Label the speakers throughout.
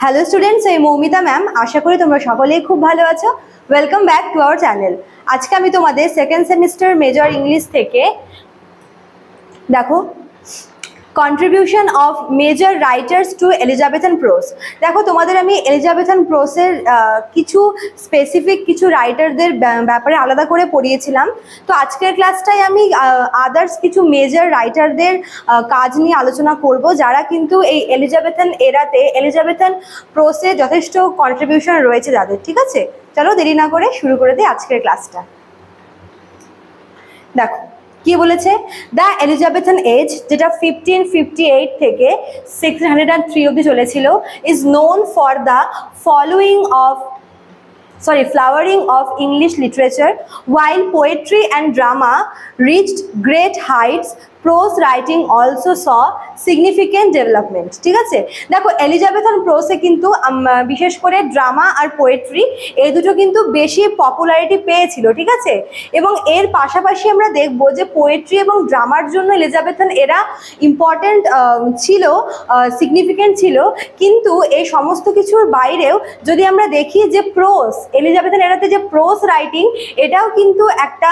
Speaker 1: Hello students, এই Moumita ma'am. আশা করি তোমরা সকলেই খুব ভালো আছো। Welcome back to our channel. আজকে আমি তোমাদের সেকেন্ড সেমিস্টার মেজর ইংলিশ থেকে দেখো contribution of major writers to Elizabethan prose. দেখো তোমাদের আমি এলিজাবেথান প্রোজের কিছু স্পেসিফিক কিছু রাইটারদের ব্যাপারে আলাদা করে পড়িয়েছিলাম। তো আজকের ক্লাসটায় আমি আদার্স কিছু মেজর রাইটারদের কাজ নিয়ে আলোচনা করব, যারা কিন্তু এই এলিজাবেথান এরাতে এলিজাবেথান প্রোজে যথেষ্ট কন্ট্রিবিউশন রয়েছে যাদের। ঠিক আছে, চলো দেরি না করে শুরু করে দিই আজকের ক্লাসটা। দেখো কি বলেছে, দ্য এলিজাবেথান এজ, যেটা 1558 থেকে 1603 অবধি চলেছিল, is known for the flowering of English literature. While poetry and drama reached great heights, prose writing also saw significant development. ঠিক আছে, দেখো এলিজাবেথান প্রোজে কিন্তু বিশেষ করে ড্রামা আর পোয়েট্রি এই দুটো কিন্তু বেশি পপুলারিটি পেয়েছিল। ঠিক আছে, এবং এর পাশাপাশি আমরা দেখব যে পোয়েট্রি এবং ড্রামার জন্য এলিজাবেথান এরা ইম্পর্টেন্ট ছিল, সিগনিফিকেন্ট ছিল। কিন্তু এই সমস্ত কিছুর বাইরেও যদি আমরা দেখি যে প্রোজ, এলিজাবেথান এরাতে যে প্রোজ রাইটিং, এটাও কিন্তু একটা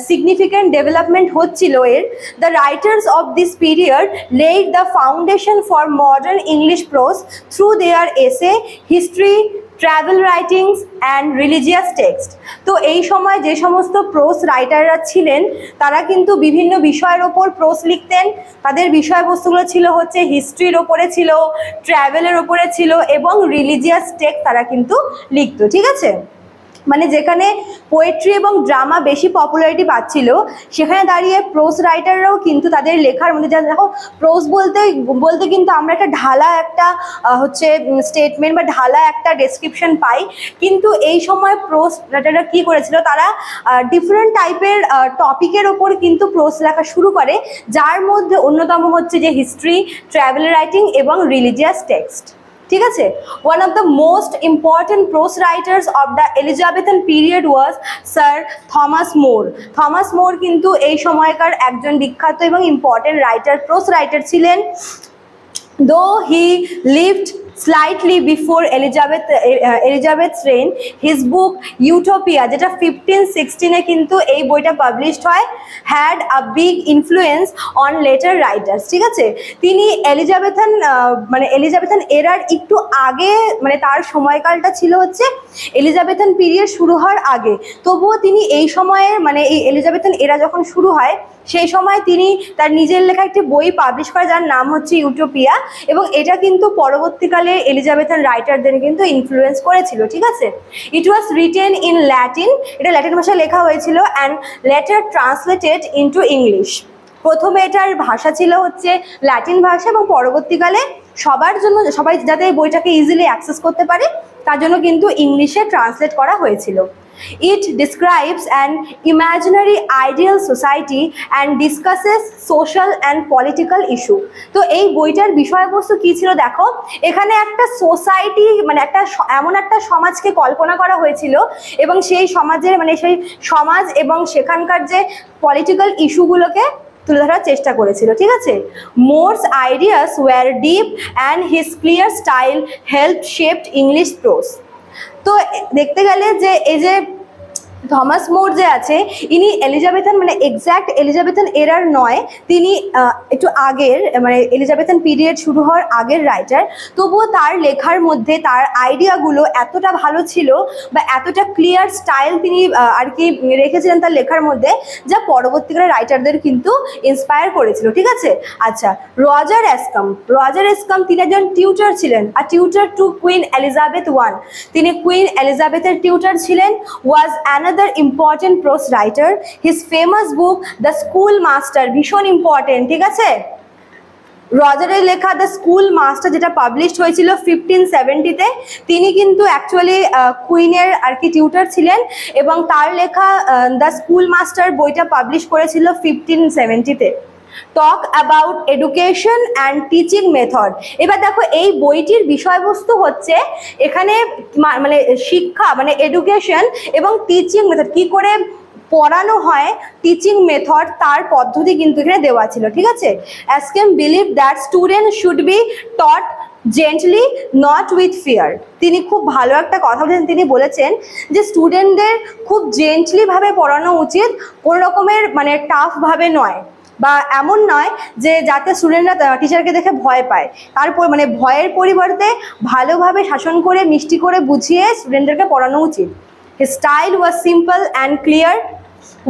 Speaker 1: সিগনিফিকেন্ট ডেভেলপমেন্ট হচ্ছিল এর। The writers of this period laid the foundation for modern English prose through their essay, history, travel writings and religious text. তো এই সময় যে সমস্ত প্রোস রাইটাররা ছিলেন তারা কিন্তু বিভিন্ন বিষয়ের ওপর প্রোস লিখতেন। তাদের বিষয়বস্তুগুলো ছিল হচ্ছে হিস্ট্রির ওপরে ছিল, ট্রাভেলের ওপরে ছিল এবং রিলিজিয়াস টেক্সট তারা কিন্তু লিখতো। ঠিক আছে, মানে যেখানে পোয়েট্রি এবং ড্রামা বেশি পপুলারিটি পাচ্ছিল সেখানে দাঁড়িয়ে প্রোজ রাইটাররাও কিন্তু তাদের লেখার মধ্যে, যা দেখো প্রোজ বলতে কিন্তু আমরা একটা ঢালা একটা হচ্ছে স্টেটমেন্ট বা ঢালা একটা ডেসক্রিপশন পাই। কিন্তু এই সময় প্রোজ রাইটাররা কী করেছিল, তারা ডিফারেন্ট টাইপের টপিকের ওপর কিন্তু প্রোজ লেখা শুরু করে, যার মধ্যে অন্যতম হচ্ছে যে হিস্ট্রি, ট্রাভেল রাইটিং এবং রিলিজিয়াস টেক্সট। ঠিক আছে, one of the most important prose writers of the Elizabethan period was sir Thomas More. Thomas More কিন্তু এই সময়কার একজন বিখ্যাত এবং ইম্পর্টেন্ট রাইটার, প্রোজ রাইটার ছিলেন। Though he lived slightly before Elizabeth's reign, his book Utopia, যেটা 1516 কিন্তু এই বইটা পাবলিশড হয়, had a big influence on later writers. ঠিক আছে, তিনি এলিজাবেথান এরার একটু আগে, মানে তার সময়কালটা ছিল হচ্ছে এলিজাবেথান পিরিয়ড শুরু হওয়ার আগে। তবুও তিনি এই সময়ে, মানে এই এলিজাবেথান এরা যখন শুরু হয় সেই সময় তিনি তার নিজের লেখা একটি বই পাবলিশ করে, যার নাম হচ্ছে ইউটোপিয়া, এবং এটা কিন্তু পরবর্তীকালে এলিজাবেথান রাইটারদের কিন্তু ইনফ্লুয়েন্স করেছিল। ঠিক আছে, ইট ওয়াজ রিটেন ইন ল্যাটিন, এটা ল্যাটিন ভাষায় লেখা হয়েছিল, and letter translated into English. প্রথমে এটার ভাষা ছিল হচ্ছে ল্যাটিন ভাষা, এবং পরবর্তীকালে সবার জন্য, সবাই যাতে এই বইটাকে ইজিলি অ্যাক্সেস করতে পারে তার জন্য কিন্তু ইংলিশে ট্রান্সলেট করা হয়েছিল। It describes an imaginary ideal society and discusses social and political issue. তো এই বইটার বিষয়বস্তু কি ছিল দেখো, এখানে একটা সোসাইটি, মানে একটা এমন একটা সমাজকে কল্পনা করা হয়েছিল এবং সেই সমাজের, মানে সেই সমাজ এবং সেখানকার যে পলিটিক্যাল ইস্যুগুলোকে তুলে ধরার চেষ্টা করেছিল। ঠিক আছে, More's ideas were deep and his clear style help shaped English prose. তো দেখতে গেলে যে এই যে থমাস মোর যে আছে, ইনি এলিজাবেথান, মানে এক্স্যাক্ট এলিজাবেথান এরার নয়, তিনি একটু আগের, মানে এলিজাবেথান পিরিয়ড শুরু হওয়ার আগের রাইটার। তবুও তার লেখার মধ্যে তার আইডিয়াগুলো এতটা ভালো ছিল বা এতটা ক্লিয়ার স্টাইল তিনি আর কি রেখেছিলেন তার লেখার মধ্যে, যা পরবর্তীকালে রাইটারদের কিন্তু ইন্সপায়ার করেছিল। ঠিক আছে, আচ্ছা, রজার এসকাম তিনি একজন টিউটার ছিলেন, আর tutor to Queen Elizabeth I, তিনি কুইন এলিজাবেথের টিউটার ছিলেন। Was another important prose writer. His famous book The Schoolmaster ভীষণ ইম্পর্টেন্ট। ঠিক আছে, রজারের লেখা দ্য স্কুল মাস্টার যেটা পাবলিশড হয়েছিল 1570-তে, তিনি কিন্তু অ্যাকচুয়ালি কুইনের আর কি টিউটার ছিলেন, এবং তার লেখা দ্য স্কুল মাস্টার বইটা পাবলিশ করেছিল 1570-তে। Talk about education and teaching method. এবার দেখো এই বইটির বিষয়বস্তু হচ্ছে এখানে মানে শিক্ষা, মানে এডুকেশন এবং টিচিং মেথড, কী করে পড়ানো হয়, টিচিং মেথড, তার পদ্ধতি কিন্তু এখানে দেওয়া ছিল। ঠিক আছে, Ascham believe that student should be taught gently not with fear. তিনি খুব ভালো একটা কথা বলেছেন, তিনি বলেছেন যে স্টুডেন্টদের খুব জেন্টলিভাবে পড়ানো উচিত, কোনো রকমের মানে টাফভাবে নয়, বা এমন নয় যে যাতে স্টুডেন্টরা টিচারকে দেখে ভয় পায়। তারপর মানে ভয়ের পরিবর্তে ভালোভাবে শাসন করে মিষ্টি করে বুঝিয়ে স্টুডেন্টদেরকে পড়ানো উচিত। His style was simple and clear,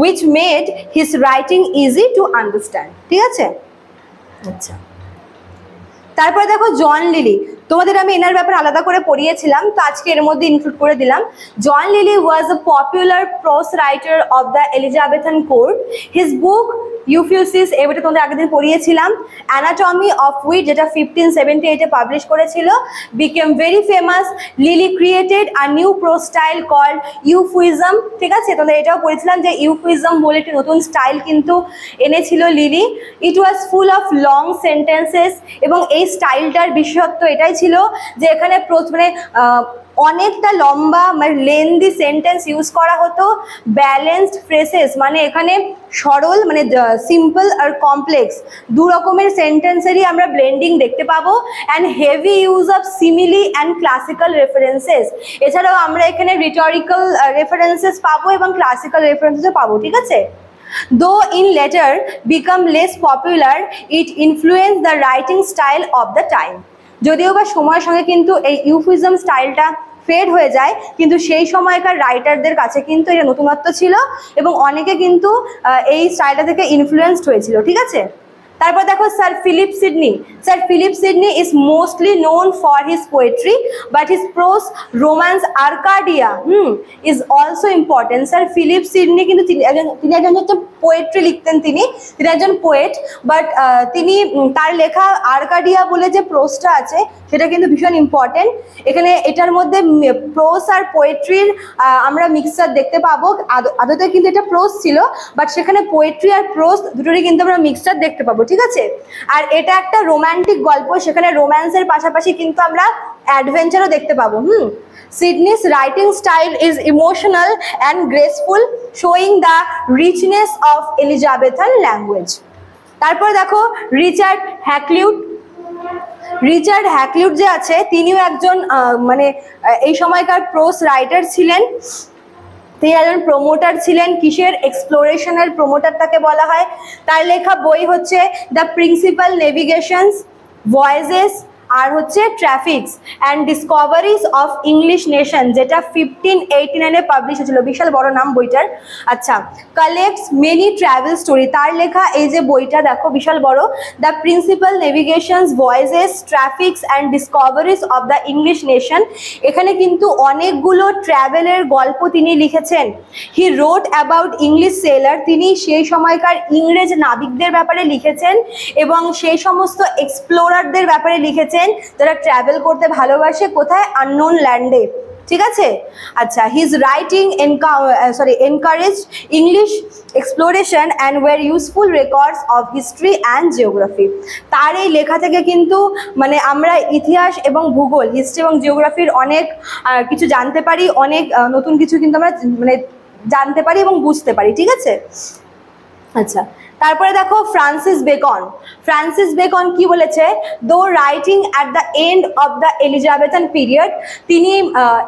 Speaker 1: which made his writing easy to understand। ঠিক আছে, আচ্ছা। তারপরে দেখো জন লিলি, তোমাদের আমি এনার ব্যাপারে আলাদা করে পড়িয়েছিলাম, তো আজকে এর মধ্যে ইনক্লুড করে দিলাম। John Lyly was a popular prose writer of the Elizabethan court. His book Euphues, এবারে তোমাদের আগের দিন পড়িয়েছিলাম। অ্যানাটমি অফ উইট, যেটা 1578-এ পাবলিশ করেছিল, became very famous. Lyly created a new prose style called euphuism. ঠিক আছে, তোমাদের এটাও পড়েছিলাম যে ইউফুইজম বলে একটি নতুন স্টাইল কিন্তু এনেছিল lily. It was full of long sentences, এবং এই স্টাইলটার বিশেষত্ব এটাই ছিল যে এখানে মানে অনেকটা লম্বা মানে লেন্দি সেন্টেন্স ইউজ করা হতো। ব্যালেন্সড ফ্রেসেস, মানে এখানে সরল মানে সিম্পল আর কমপ্লেক্স দু রকমের সেন্টেন্সেরই আমরা ব্লেন্ডিং দেখতে পাবো। And heavy use of simile and classical references, এছাড়াও আমরা এখানে রিটরিক্যাল রেফারেন্সেস পাবো এবং ক্লাসিক্যাল রেফারেন্সেসও পাবো। ঠিক আছে, though in later become less popular, it influenced the writing style of the time। যদিও বা সময়ের সঙ্গে কিন্তু এই ইউফিজম স্টাইলটা ফেড হয়ে যায়, কিন্তু সেই সময়কার রাইটারদের কাছে কিন্তু এটা নতুনত্ব ছিল এবং অনেকে কিন্তু এই স্টাইলটা থেকে ইনফ্লুয়েন্সড হয়েছিল। ঠিক আছে, তারপর দেখো sir Philip Sidney. Sir Philip Sidney is mostly known for his poetry, but his prose romance Arcadia is also important. Sir Philip Sidney কিন্তু তিনি একজন হচ্ছে পোয়েট্রি লিখতেন, তিনি একজন পোয়েট, বাট তিনি তার লেখা আর্কাডিয়া বলে যে প্রোসটা আছে সেটা কিন্তু ভীষণ ইম্পর্টেন্ট। এখানে এটার মধ্যে প্রোস আর পোয়েট্রির আমরা মিক্সচার দেখতে পাবো। আদতে কিন্তু এটা প্রোস ছিল, বাট সেখানে পোয়েট্রি আর প্রোস দুটোরই কিন্তু আমরা মিক্সচার দেখতে পাবো। ঠিক আছে, আর এটা একটা রোম্যান্টিক গল্প, সেখানে রোম্যান্সের পাশাপাশি কিন্তু আমরা অ্যাডভেঞ্চারও দেখতে পাবো। Sidney's writing style is emotional and graceful, showing the richness of Elizabethan language। তারপর দেখো রিচার্ড হ্যাকলিউড। রিচার্ড হ্যাকলিউড যে আছে তিনিও একজন মানে এই সময়কার প্রোস রাইটার ছিলেন। তিনি একজন প্রমোটার ছিলেন। কিসের? এক্সপ্লোরেশনের প্রমোটার তাকে বলা হয়। তার লেখা বই হচ্ছে দ্য প্রিন্সিপাল নেভিগেশনস, ভয়েসেস, আর হচ্ছে traffics and discoveries of English nation, যেটা 1589-এ পাবলিশ হয়েছিল। বিশাল বড় নাম বইটার। আচ্ছা, কালেক্টস মেনি ট্রাভেল স্টোরি, তার লেখা এই যে বইটা দেখো বিশাল বড়, the principal navigations, voyages, traffics and discoveries of the English nation. এখানে কিন্তু অনেকগুলো ট্রাভেলের গল্প তিনি লিখেছেন। He wrote about English sailor, তিনি সেই সময়কার ইংরেজ নাবিকদের ব্যাপারে লিখেছেন এবং সেই সমস্ত এক্সপ্লোরারদের ব্যাপারে লিখেছেন যারা ট্রাভেল করতে ভালোবাসে, কোথায়? আননোন ল্যান্ডে। ঠিক আছে, আচ্ছা। His writing encourage English exploration and were useful records of history and geography. তার এই লেখা থেকে কিন্তু মানে আমরা ইতিহাস এবং ভূগোল, হিস্ট্রি এবং জিওগ্রাফির অনেক কিছু জানতে পারি, অনেক নতুন কিছু কিন্তু আমরা মানে জানতে পারি এবং বুঝতে পারি। ঠিক আছে, আচ্ছা। তারপরে দেখো ফ্রান্সিস বেকন। ফ্রান্সিস বেকন কি বলেছে? Though writing at the end of the Elizabethan period, তিনি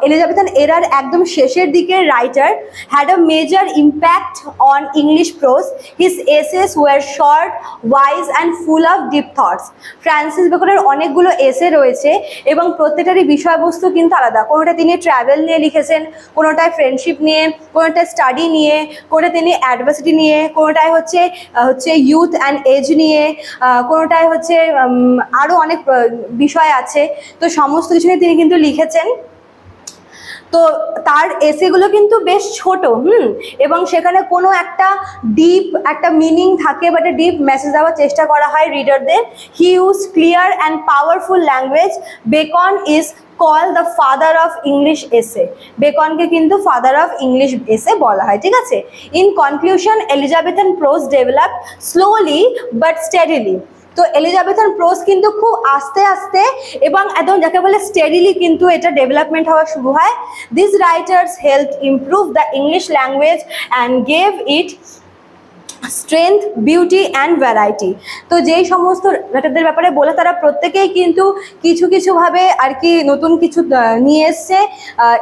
Speaker 1: এলিজাবেথান এরার একদম শেষের দিকের writer, had a major impact on English prose. His essays were short, wise and full of deep thoughts. Francis বেকনের অনেকগুলো essay রয়েছে এবং প্রত্যেকটারই বিষয়বস্তু কিন্তু আলাদা। কোনোটা তিনি ট্রাভেল নিয়ে লিখেছেন, কোনোটায় ফ্রেন্ডশিপ নিয়ে, কোনোটায় স্টাডি নিয়ে, কোনোটা তিনি অ্যাডভার্সিটি নিয়ে, কোনোটায় হচ্ছে ইউথ অ্যান্ড এজ নিয়ে, কোনোটায় হচ্ছে আরও অনেক বিষয় আছে। তো সমস্ত কিছু নিয়ে তিনি কিন্তু লিখেছেন। তো তার এসেগুলো কিন্তু বেশ ছোট, এবং সেখানে কোনো একটা ডিপ একটা মিনিং থাকে বা একটা ডিপ মেসেজ দেওয়ার চেষ্টা করা হয় রিডারদের। He use clear and powerful language. Bacon is call the father of English essay. বেকনকে কিন্তু ফাদার অফ ইংলিশ এসে বলা হয়। ঠিক আছে, in conclusion Elizabethan pros develop slowly but steadily. তো এলিজাবেথান প্রোজ কিন্তু খুব আস্তে আস্তে এবং একদম যাকে বলে স্টেডিলি কিন্তু এটা ডেভেলপমেন্ট হওয়া শুরু হয়। This writers help improve the English language and gave it strength, beauty and variety. তো যেই সমস্ত রাইটারদের ব্যাপারে বলে তারা প্রত্যেকেই কিন্তু কিছু কিছুভাবে আর কি নতুন কিছু নিয়ে এসছে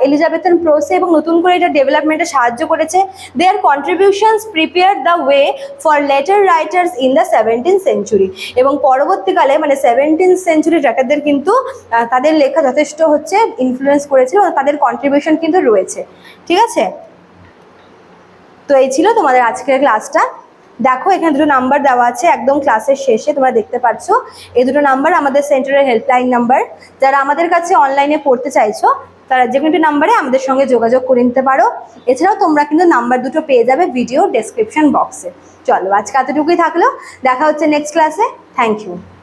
Speaker 1: এলিজাবেথান প্রোসে এবং নতুন করে এটা ডেভেলপমেন্টে সাহায্য করেছে। Their contributions prepare the way for later writers in the 17th century. এবং পরবর্তীকালে মানে 17th সেঞ্চুরি রাইটারদের কিন্তু তাদের লেখা যথেষ্ট হচ্ছে ইনফ্লুয়েন্স করেছিল, তাদের কন্ট্রিবিউশন কিন্তু রয়েছে। ঠিক আছে, তো এই ছিল তোমাদের আজকের ক্লাসটা। দেখো এখানে দুটো নাম্বার দেওয়া আছে একদম ক্লাসের শেষে, তোমরা দেখতে পাচ্ছ এই দুটো নাম্বার আমাদের সেন্টারের হেল্পলাইন নাম্বার। যারা আমাদের কাছে অনলাইনে পড়তে চাইছো তারা যে কোনো নাম্বারে আমাদের সঙ্গে যোগাযোগ করে নিতে পারো। এছাড়াও তোমরা কিন্তু নাম্বার দুটো পেয়ে যাবে ভিডিও ডেসক্রিপশন বক্সে। চলো আজকে এতটুকুই থাকলো, দেখা হচ্ছে নেক্সট ক্লাসে। Thank you.